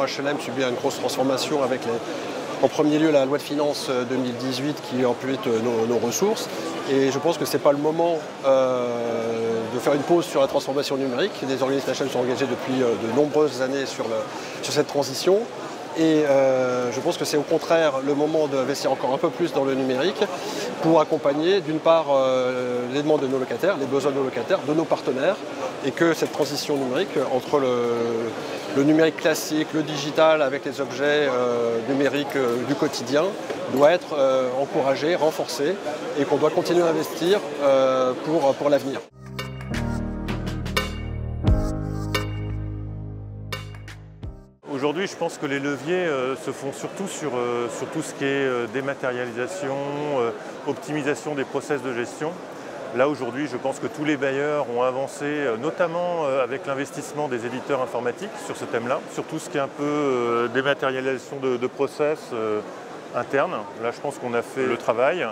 HLM subit une grosse transformation avec en premier lieu la loi de finances 2018 qui ampute nos ressources. Et je pense que ce n'est pas le moment de faire une pause sur la transformation numérique. Les organismes HLM sont engagés depuis de nombreuses années sur cette transition. Et je pense que c'est au contraire le moment d'investir encore un peu plus dans le numérique pour accompagner d'une part les demandes de nos locataires, les besoins de nos locataires, de nos partenaires, et que cette transition numérique entre le numérique classique, le digital avec les objets numériques du quotidien doit être encouragée, renforcée, et qu'on doit continuer à investir pour l'avenir. Aujourd'hui, je pense que les leviers se font surtout sur tout ce qui est dématérialisation, optimisation des process de gestion. Là, aujourd'hui, je pense que tous les bailleurs ont avancé, notamment avec l'investissement des éditeurs informatiques sur ce thème-là, sur tout ce qui est un peu dématérialisation de process internes. Là, je pense qu'on a fait le travail.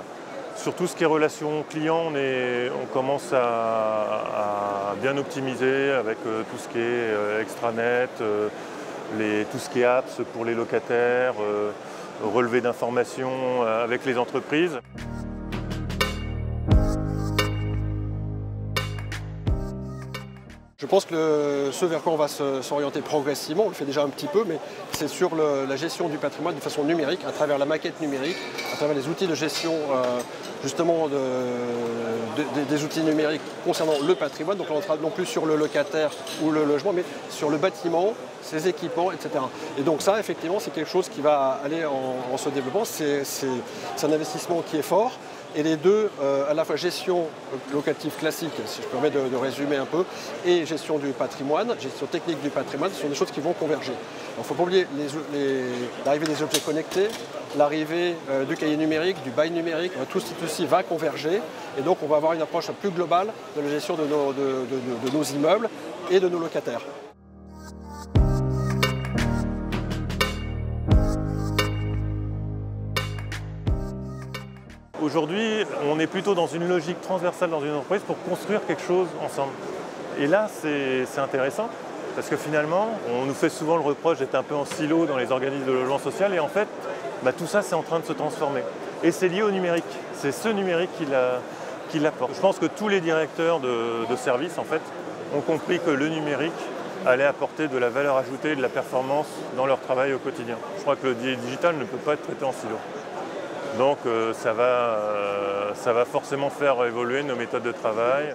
Sur tout ce qui est relations clients, on commence à bien optimiser avec tout ce qui est extranet, tout ce qui est apps pour les locataires, relevé d'informations avec les entreprises. Je pense que ce vers quoi on va s'orienter progressivement, on le fait déjà un petit peu, mais c'est sur la gestion du patrimoine de façon numérique, à travers la maquette numérique, à travers les outils de gestion justement des outils numériques concernant le patrimoine. Donc là, on sera non plus sur le locataire ou le logement, mais sur le bâtiment, ses équipements, etc. Et donc ça, effectivement, c'est quelque chose qui va aller en se développant. C'est un investissement qui est fort. Et les deux, à la fois gestion locative classique, si je permets de résumer un peu, et gestion du patrimoine, gestion technique du patrimoine, ce sont des choses qui vont converger. Il ne faut pas oublier l'arrivée des objets connectés, l'arrivée du cahier numérique, du bail numérique, tout ceci va converger. Et donc on va avoir une approche plus globale de la gestion de nos immeubles et de nos locataires. Aujourd'hui, on est plutôt dans une logique transversale dans une entreprise pour construire quelque chose ensemble. Et là, c'est intéressant, parce que finalement, on nous fait souvent le reproche d'être un peu en silo dans les organismes de logement social, et en fait, tout ça, c'est en train de se transformer. Et c'est lié au numérique. C'est ce numérique qui l'apporte. Je pense que tous les directeurs de services, en fait, ont compris que le numérique allait apporter de la valeur ajoutée et de la performance dans leur travail au quotidien. Je crois que le digital ne peut pas être traité en silo. Donc ça va forcément faire évoluer nos méthodes de travail.